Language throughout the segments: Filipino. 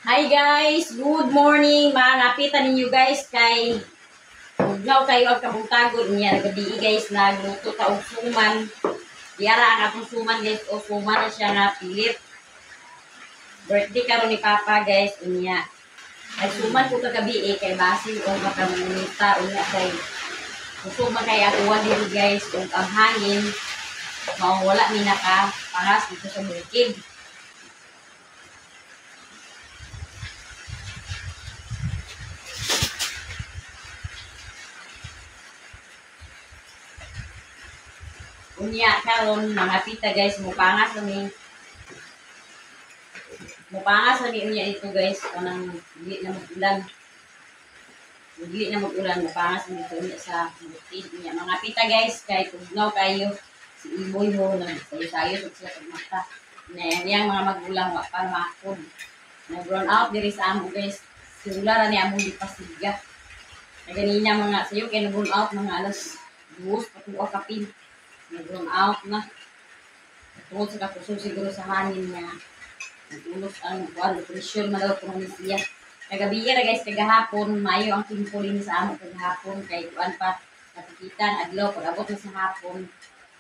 Hi guys, good morning. Mangapitan ninyo guys kay ugnaw kayo ang kabutagod niya gabi guys nagluto ta og suman. Yara ang atong suman guys o suman na siya nga pilit. Birthday karon ni Papa guys unya. Ay suman ko kagabi kay basin o makamunita unya kay suman kay atuwa diri guys ug ang hangin mawala mi naka pangas dito sa bukid. Unya karon mga pita guys mupangas ni unya ito guys kanang dili na magulan. Dili na magulan mupangas ni ito unya sa bukid unya mga pita guys kay tugnaw kayo si Iboy ho na sayo sa mata. Na yang mga magulang wa para makon. Na brown out diri sa amo guys. Sila ra ni among dipasiga. Ganina mga sayo kay na brown out mga alas 2 patuwa kapin. Nag-run out na. Tungkol sa kapuso siguro sa hangin niya. Nagulot ang pressure na daw kung siya. Kagabi na guys, kagahapon, mayo ang timpulin sa amo kagahapon. Kay kuan pa, nakikita ang adlaw, pag abot na sa hapon,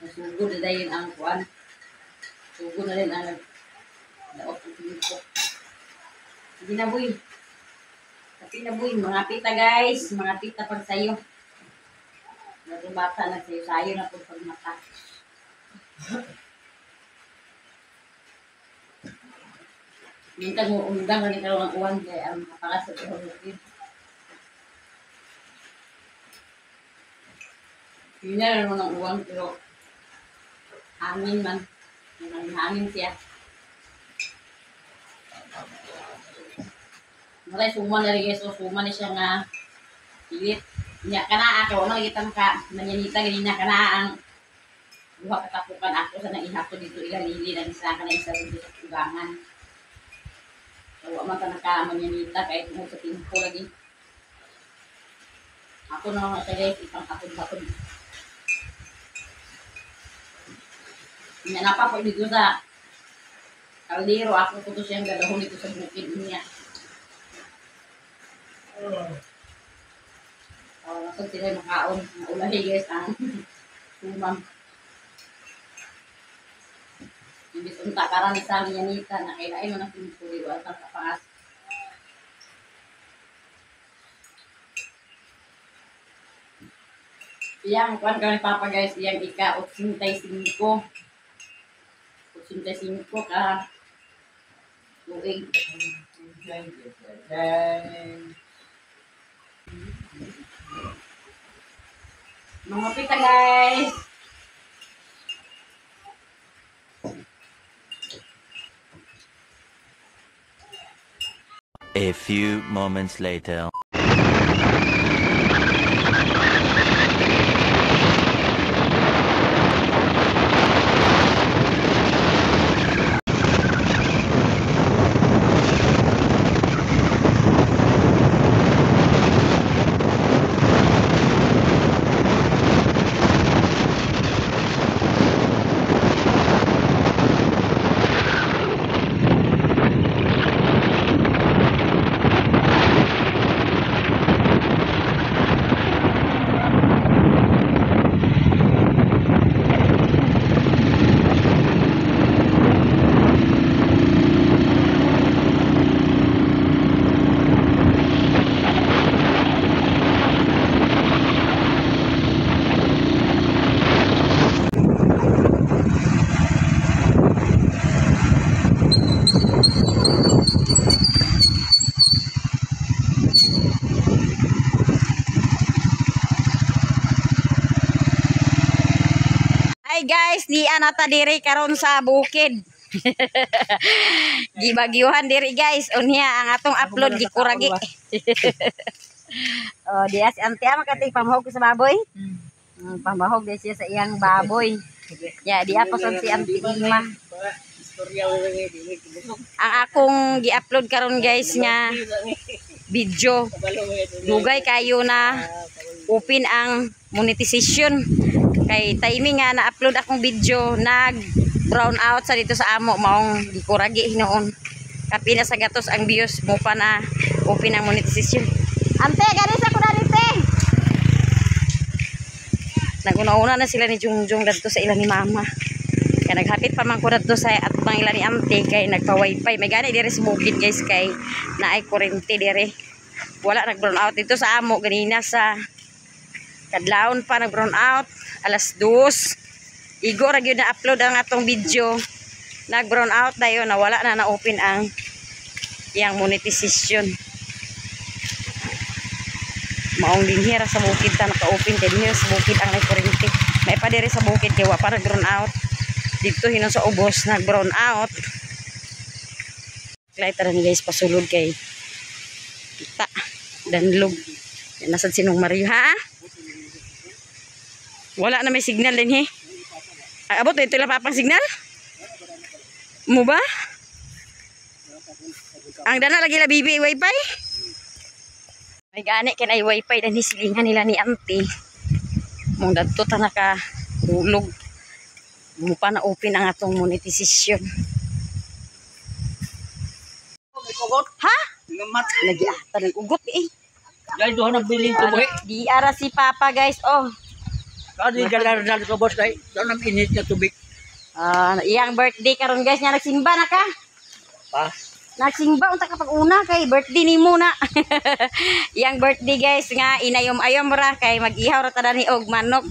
nasugod na dayon ang kuan. Sugod na rin ang daot ng timpo. Sige na boy. Tapi na boy, mga pita guys, mga pita pag sayo. Nagumata na sayo na po pag mata. Minsan mo undang na nito ng uwan kaya ang matakas sa tuhulogin. Yun na naman ng uwan pero hangin man. Hangin siya. Maray suman na rin guys. So suman na siya nga pilit. Nya kana ako makikita ka manyanita ganina kana ang duha katapukan ako sa nang ihapon dito ilalili lang sa kana isa dito sa tugangan. So wa man ta naka manyanita kay tungod sa timpo lagi. Ako na nga sa guys isang hapon. Nya napa po dito sa kaldero ako ko to siyang gadahon dito sa bukid niya. Nasod sila makaon. Naulahi guys ang sumam. Ibig unta karang sa yanita na kailain mo ng pinipuli o atang kapangas. Iyang kuwan ka ni Papa guys, iyang ika 85 ka tuig. Mga pita guys. A few moments later. Hi guys, di anata diri karon sa bukid. Gibagyuhan diri guys. Unya ang atong upload gikuragi. Oh, diya si Ante makati pamahog sa baboy. Pamahog di siya sa iyang baboy. Ya, diya pa si Ante Ima. Ang akong gi-upload karon guys nga video. Dugay kayo na open ang monetization. Kay timing nga na-upload akong video nag brown out sa dito sa amo maong gikuragi noon. Kapi na sa gatos ang views mo pa na open ang monetization. Ante, ganis ako na rin, te. Naguna-una na sila ni Jungjung dadto sa ilang ni mama. Kaya naghapit pa man ko dadto sa at pang ilang ni ante kay nagpa-wifi. May gani dire sa bukid guys kay naay kuryente dire. Wala nag-brown out dito sa amo ganina sa kadlawon pa nag-brown out. Alas 2. Igo ra gyud na upload ang atong video. Nag-brown out dayon na wala na na-open ang yang monetization. Maong dinhira sa bukid ta naka-open kay dinhira sa bukid ang kuryente. May pa dire sa bukid kay wa pa nag-brown out. Dito hinon sa ubos nag-brown out. Klay tara ni guys pasulod kay kita danlog. Nasad sinong Mario ha? Wala na may signal din he. Ay, abot ito lang papang signal? Mo ba? Ang dana lagi la bibi wifi? May gani kinay wifi dan hisilingan nila ni auntie. Mong dadto ta naka hulog. Mo pa na open ang atong monetization. Ha? Lagi ata ng ugot eh. Dahil doon nagbiling tubuhi. Di ara si Papa guys. Oh. Kasi dalar-dalar ka boss kay doon ang init na tubig. Iyang birthday karon guys nya nagsimba na ka. Pa. Nagsimba unta ka pag una kay birthday ni muna. Iyang birthday guys nga inayom-ayom ra kay mag-ihaw ra ta dani og manok.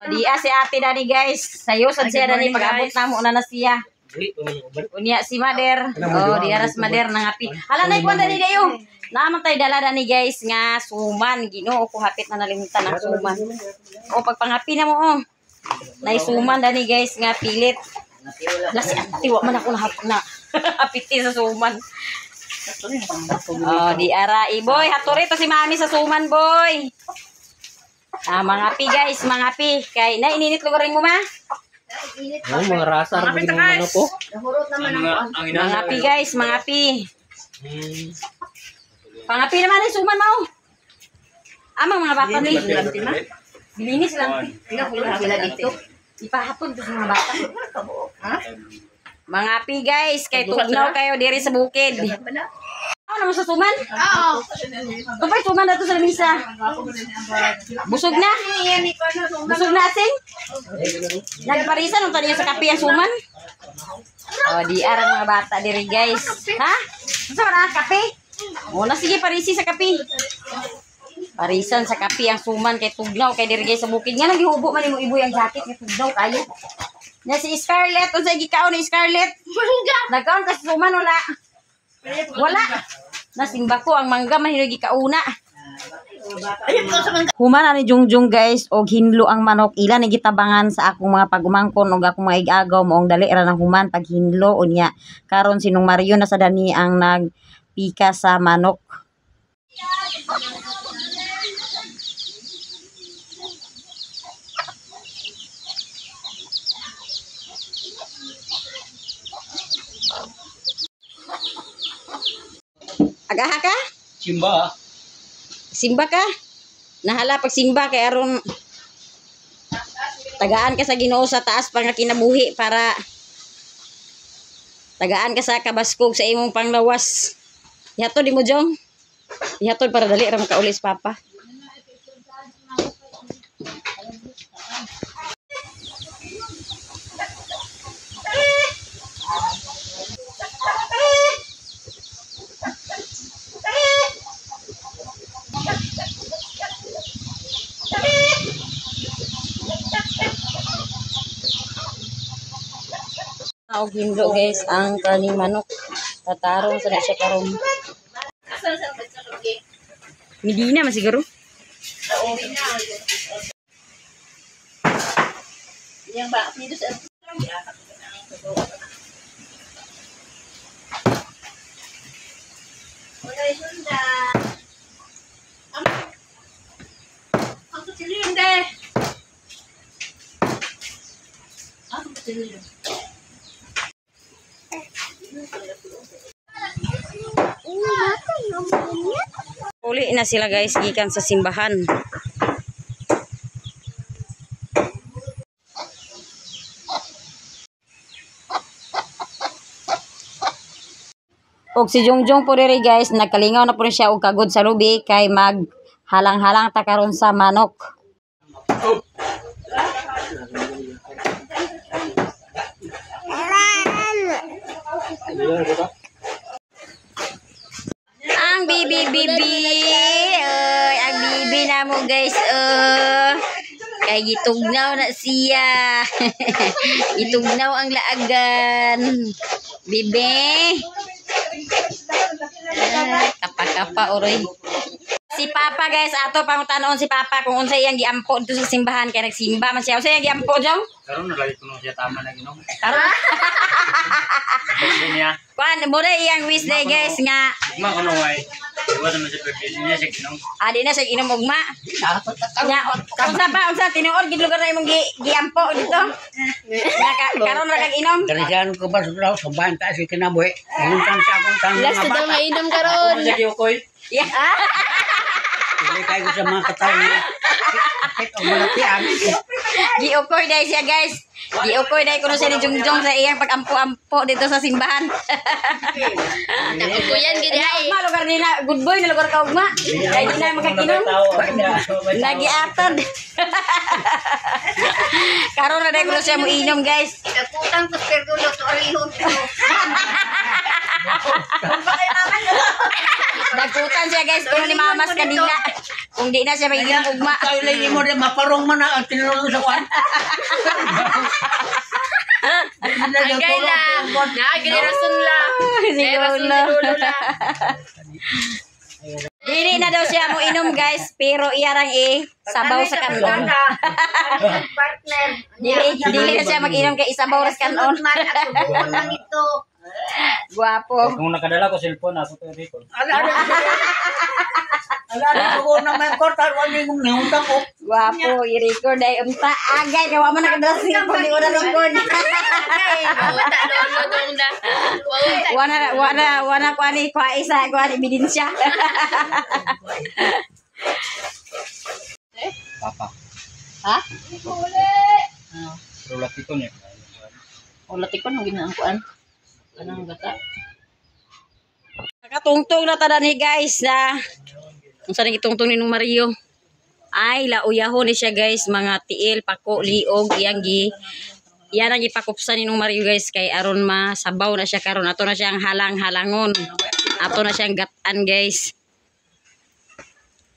Di si ate dani guys. Sayo sad siya dani pag-abot namo na siya. Unya si Mader. Oh, di aras Mader nangapi. Hala nay kuan dani dayo. Naman tay dala dani guys nga suman Ginoo ko hapit na nalimutan ang suman. O pagpangapi na mo oh. Nay suman dani guys nga pilit. Lasi ati wa man ako na apiti sa suman. Oh, di ara boy, haturi to si mami sa suman boy. Mga pi guys, mga pi. Kay na ininit lugar mo ma? Mga rasa ra mga ano po. Mga pi guys, mga pi. Pangapi naman ay suman mo. Amang mga bata ni Bilinis lang. Sila dito. Ipahapon to sa mga bata. Mga pi guys, kay tugnaw kayo diri sa bukid. Ano naman sa suman? Oo. Kapay suman na to sa lamisa. Busog na? Busog na sing? Nagparisan ang taniya sa kape ang suman? Oh, di arang mga bata diri guys. Ha? Saan na kape? O na sige parisi sa kape. Parisan sa kape ang suman kay tugnaw kay diri guys sa bukid. Nga naghihubo man imong iboy ang jacket kay tugnaw kayo. Na si Scarlett, unsa gikaon ni Scarlett? Nagkaon ka sa suman wala. Wala. Nasimba ko ang mangga man hinagi kauna. Human ani Jungjung guys og hinlo ang manok ila ni gitabangan sa akong mga pagumangkon og akong mga igagaw moong dali ra na human pag hinlo unya karon sinong Mario na sa dani ang nagpika sa manok. Agaha ka? Simba. Simba ka? Nahala pag simba kay aron tagaan ka sa Ginoo sa taas pang kinabuhi para tagaan ka sa kabaskog sa imong panglawas. Ihatod di mo jong. Ihatod para dali ra makaulis papa. Og hinlo guys ang kaning manok. Tatarong sa siya karon. Medina man siguro. Yang ba dito sa Ang kecilin deh. Ang kecilin. Uli na sila guys gikan sa simbahan. Og si Jongjong po diri guys, nagkalingaw na po siya og kagod sa lubi kay mag halang-halang ta karon sa manok. Ang bibi, ang bibi na mo guys, kay gitugnaw na siya. Gitugnaw ang laagan. Bibi. Kapa-kapa oroy. Si Papa guys, ato pangutanon si Papa kung unsa iyang giampo dito sa simbahan kay nagsimba man siya. Unsa iyang giampo jong? Karon na lagi kuno siya tama na ginom. Karon. Niya. Kuan mo iyang wish day guys nga. Ma kuno way. Wala man siya pwede niya siya ginom. Adi na siya inom ugma. Nya unsa tinuod gid lugar na imong giampo dito? Karon ra kag inom. Kanisan ko ba sa bahan ta si kinabuhi. Minsan sa akong tanong Last daw mainom karon. Sa kiukoy. Yeah. Hindi kayo sa mga katao niya. O malatian. Giukoy dai siya guys. Giukoy dai kuno siya ni Jongjong sa iyang pag-ampo-ampo dito sa simbahan. Nakukuyan gid ay. Ugma lugar nila, good boy na lugar ka ugma. Kay di na makakinom. Nagiatod. Karon na dai kuno siya mo inom guys. Kaputang sa perdulo to alihon. Nagputan siya guys kuno ni mamas kanina. Kung di na siya magiinom ugma. Kayo lang mo rin maparong man na ang tinulong sa kwan. Agay lang. Naagay rason lang. Si Lolo. Dili na daw siya mo inom guys, pero iyarang sabaw sa kanon. Partner. Dili na siya mag-inom kay isabaw ra sa kanon. Nang ito. Guwapo. Kung nakadala ko cellphone ako to record. Ala ko na may kortar wali kong nangutang ko. Guwapo, i-record ay unta agay kay wa man nakadala sa cellphone di ora record. Wata lolo dong da. Wana kwani kwa isa kwani ebidensya. Papa. Ha? Rulat ito niya. Ulat ikon ang ginaangkuan. Anong gata? Nakatungtong na tada ni guys na kung saan itungtong ni nung Mario. Ay, lauyahon ni siya guys. Mga tiil, pako, liog, yan ang ipakupsan ni nung Mario guys. Kay aron masabaw na siya karon. Ato na siyang halang-halangon. Ato na siyang gatan guys.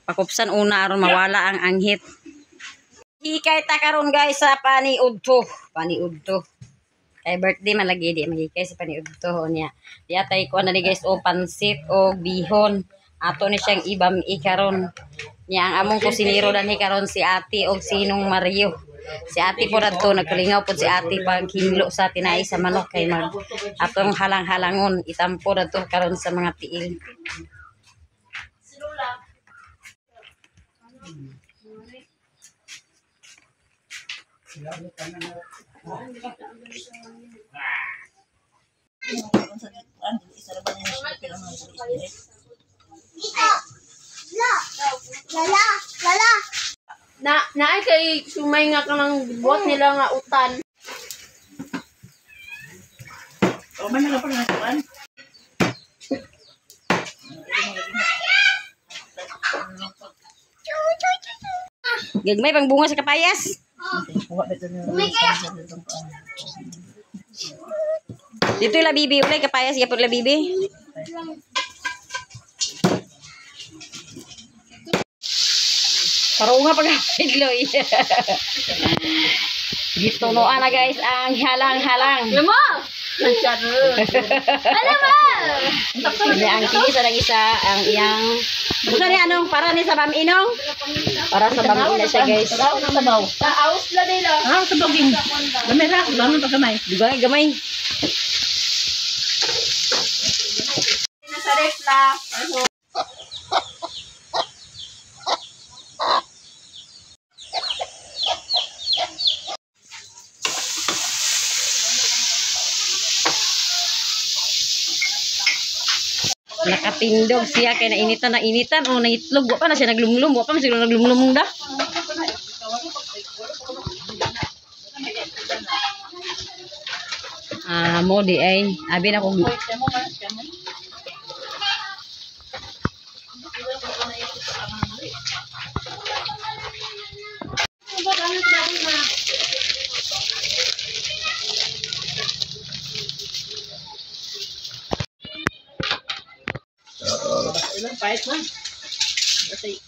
Pakupsan una aron mawala ang anghit. Hikay ta karon guys sa paniudto. Paniudto. Kay birthday man lagi di magikay sa paniudto niya. Diya tay ko na ni guys o pansit o bihon. Ato ni siyang ibam ikaron. Niya ang among kusinero na ni karon si Ate og sinong Mario. Si Ate po radto nagkalingaw po si Ate pag hinlo sa tinai sa manok kay mag atong halang-halangon itampo radto karon sa mga tiil. Naay kay sumay nga kanang buhat nila nga utan. O man na pa na kuan. Gagmay pang bunga sa kapayas. Dito la bibi ulay kapayas gyapon la bibi. Parunga pag higloy. Dito no ana guys ang halang-halang. Alam mo? Alam mo? Ini ang kini sa isa ang iyang bukan ni anong para ni sa baminong. Para sa bamin na siya guys. Sabaw. Taos la nila. Ah, sabaw ging. Gamera, bangon pa gamay. Gamay gamay. Nasa ref la. Nakapindog siya kay nainitan o nangitlog wa pa na siya naglumlum wa pa man siguro naglumlum da. Mo di ay abi na ko Ilang pahit na. Kasi,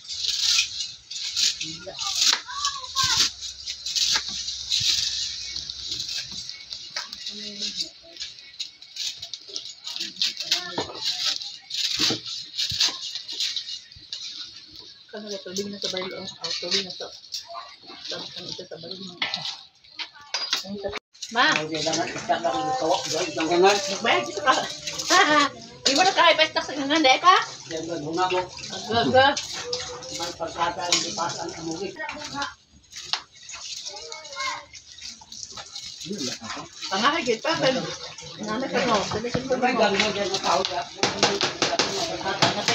kana ito, tubig na sa baril. Tubig na to. Tapos kan ito sa baril ng isa. Ma! Nagbayad siya ka. Di mo na kaya pestak sa nga, hindi pa? Agag. Pangahagit pa. Nanay ka mo. Dali ka mo.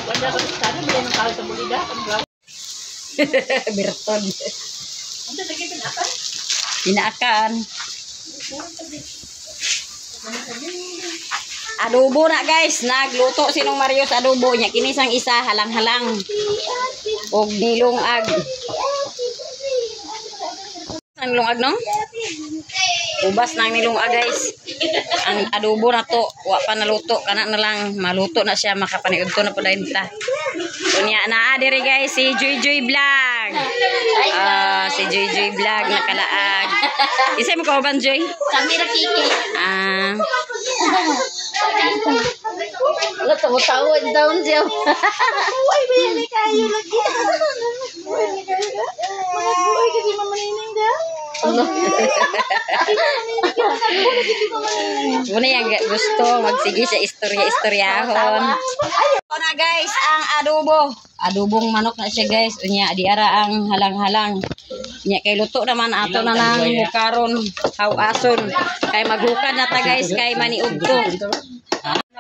Wala ka sana bili ng tao sa bulida. Berton. Ano lagi pinakan? Pinaakan. Adobo na guys, nagluto sinong Mario sa adobo niya. Kinisang isa halang-halang. Og nilungag. Ang lungag no? Ubas nang nilungag guys. Ang adobo na to, wa pa naluto, kana na lang maluto na siya, makapaniud to na pud ta. Unya naa diri guys si Joy Joy Vlog. Si Joy Joy Vlog nakalaag. Isa mo kauban Joy? Kami ra kiki. Wala tawad down siya. Uy, bili kayo lagi. Uy, kasi mamanining da. Muna yung gusto magsige siya istorya-istoryahon. Ito na guys ang adobo. Adobong manok na siya guys. Unya di ara ang halang-halang. Nya kay luto naman ato na nang mukaron hawason. Kay maghukad na ta guys kay maniud to.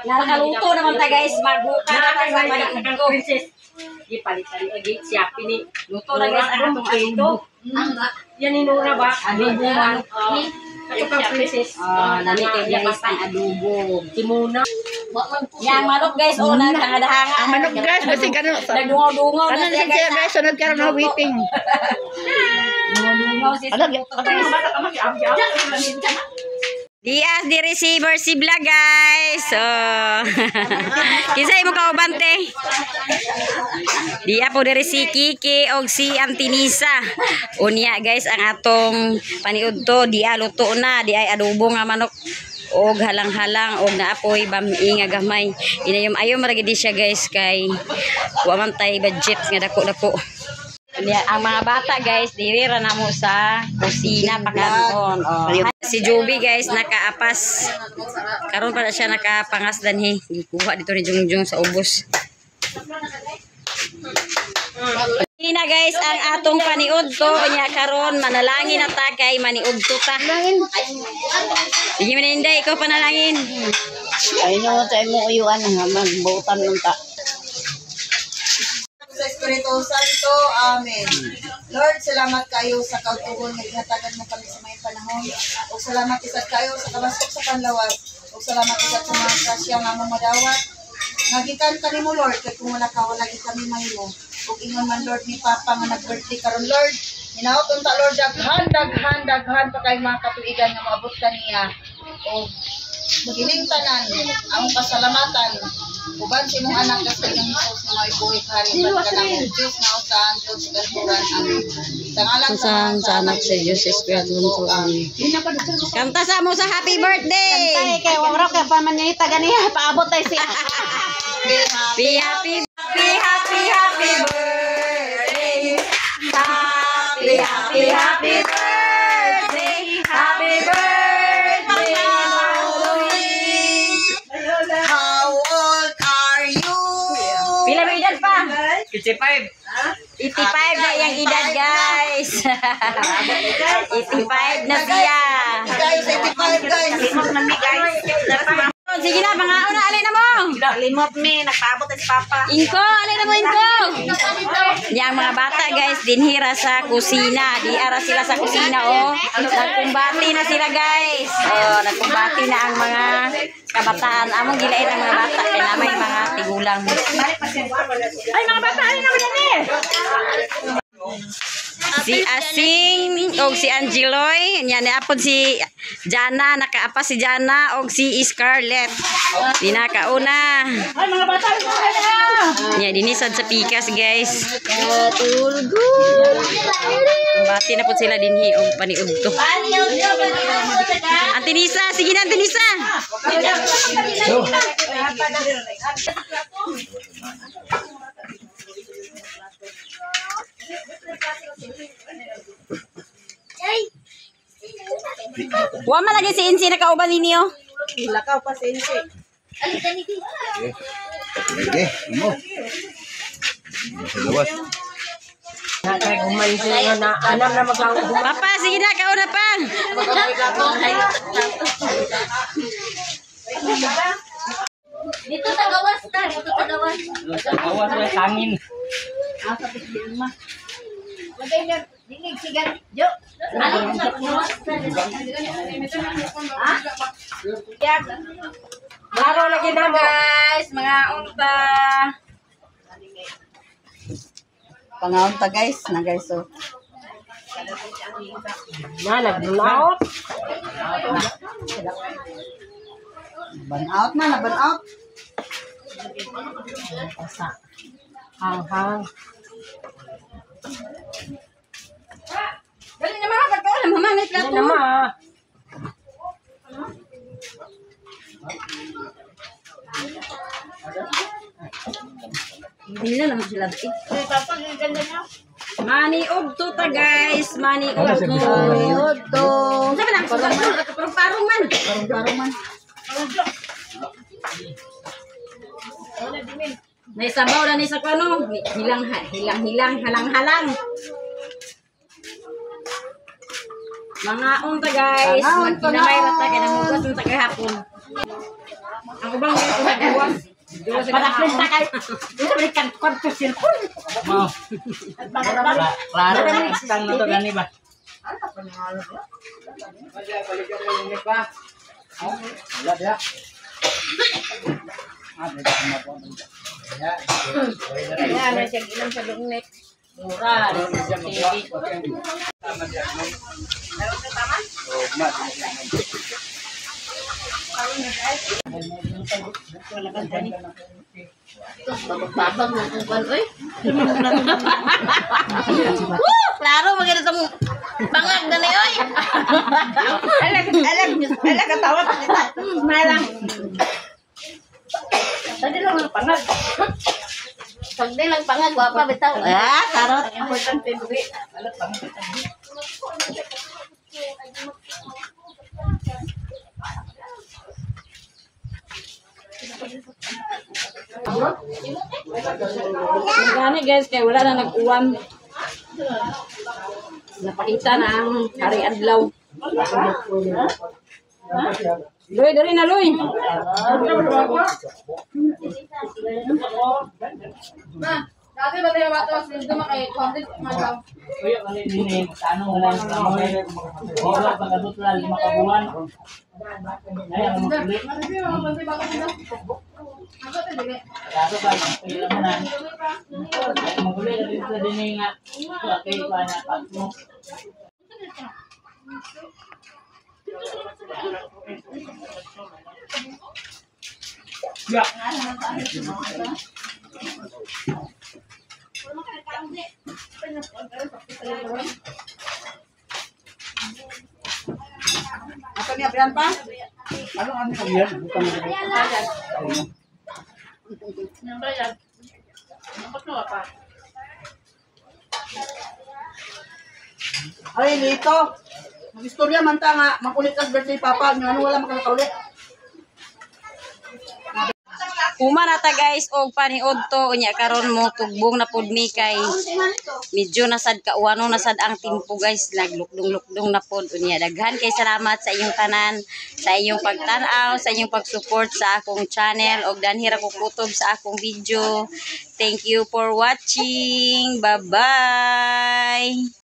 Nakaluto naman ta guys, maghukad na ta sa maniud to. Di palit-palit lagi siya pini. Luto na guys ang atong adobo. Yan inura ba? Adobo manok. Ito ka princess. Nami kay guys ang adobo. Timuna. Yang manok guys, naghangadahanga. Ang manok guys, kasi kano. Nagdungaw-dungaw na Kanan siya siya guys. guys, sunod ka na waiting. Dungaw-dungaw siya. Dias di receiver si Vlog guys. So, kisay mo kaubante. Dia po diri si Kiki og si Antinisa. Unya guys ang atong paniud to, dia luto na, di ay adobo nga manok og halang-halang og naapoy bami nga gamay. Inayom-ayom ra gid siya guys kay wa man tay budget nga dako-dako. Ang mga bata guys, diri ra namo sa kusina pakanon. Si Joby guys nakaapas. Karon pa na siya nakapangasdan he. Gikuha dito ni Jungjung sa ubos. Ina guys ang atong paniud to nya karon manalangin na ta kay maniud to ta. Sige maninday ikaw panalangin. Ay no, tayo mo uyuan nga magbutan nun ta. Sa Espiritu Santo, Amen. Lord, salamat kayo sa kautugon nga ginhatagan mo kami sa may panahon. O salamat isat kayo sa kabasok sa panlawas. O salamat isat sa mga grasya nga mong madawat. Nagikan ka mo, Lord, kay kung wala ka, wala kami mahimo. O ingon man, Lord, ni Papa nga nag-birthday karon Lord. Hinaot unta, Lord, daghan pa kay mga katuigan nga maabot ka niya. O magiling tanan, ang pasalamatan. Uban si mong anak kasi yung Jesus na may buhay kariban ka ng Diyos na usahan to sa kalpuran. Amen. Sa ngalan Sa anak si Diyos Espiritu Santo. Amen. Kanta sa mo sa happy birthday. Kay wala ka pa man ni taganiya, paabot tay siya. Happy happy birthday. Happy birthday. Happy birthday. How old are you? Pila ba edad pa? 55. 85 na yung edad guys. 85 na siya. Guys, 85 guys. Sige na, mga una, alin na mo. Limot me, nagpaabot si Papa. Inko, alin na mo Inko. Yang mga bata guys, dinhira sa kusina. Diara sila sa kusina oh. Nagkumbati na sila guys. Oh, nagkumbati na ang mga kabataan. Among gilain ang mga bata kay namay mga tigulang. Ay, mga bata, alin na mo yan eh. Si Asing og si Angeloy, nya ni apod si Jana, nakaapa si Jana og si Scarlett. Di nakauna. Ay, mga bata, Nya dinisod sa pikas, guys. Tulgo. Bati na pud sila dinhi og paniudto. Antinisa, sige na Antinisa. Wa man lagi si Insi nakauban ninyo. Lakaw pa sa inyo. Sige, mo. Lawas. Umalis na na alam na magkakaroon. Papa, sige na, kauna pa. Dito sa gawas na. Dito sa gawas. Awas na sangin. Asa pa si Irma. Magay na. Dinig sigar. Jo. Ano sa gawas na? Ha? Yan. Laro lagi na, guys. Mga unta. Pangaunta guys, na guys so. Na nagbulaot. Ban out na ban out. Hang. Dali na mga pagkaon. Mamangit lang Ano naman? Hindi na naman sila. Ay, papa, ganda na. Mani udto ta, guys. Mani udto. Udto. Sabi lang, parang-parang man. Parang man. Naisabaw na ni sa kano. Hilang, halang-halang. Mga unta, guys. Magkinamay rata ka ng hugas ng tagahapon. Ang ubang guys, nagbuwas. Paraklin na kayo. Dito balikan kwarto sirkul. Mo. Klaro na istang na to gani ba? Yan, may siyang ilang sa lungnet. Mura. Babag na kung ban, oy. Klaro, maganda sa mo. Bangag na na, oy. Alam katawa pa kita. Malang. Tadi lang ang pangag. Pag di lang pangag, wapa bitaw. Ah, tarot. Importante buhi. Gani guys, kaya wala na nag-uwan. Napakita na ang hari adlaw. Loy, dari na Loy. Dati ba tayo batas dito makay content magaw. Kuya kali ni ano wala sa mo. Wala pa kadot la 5 ka buwan. Ay ang muli. Kaso ba pila mo na. Muli dito din nga. Okay pa na pa mo. Ya. Apa ni abrian pa? Ano kami kabiyan? Bukan Nang bayad. Dapat na pa. Ay, Lito. Mag-istorya man ta nga, makulit ka birthday papa, nga ano wala makakaulit. Uma na ta guys og paniudto unya karon mo tugbong na pud mi kay medyo nasad kauwano nasad ang timpo guys naglukdong-lukdong na pud unya daghan kay salamat sa inyong tanan sa inyong pagtan-aw sa inyong pag-support sa akong channel og danhira ko kutob sa akong video. Thank you for watching. Bye bye.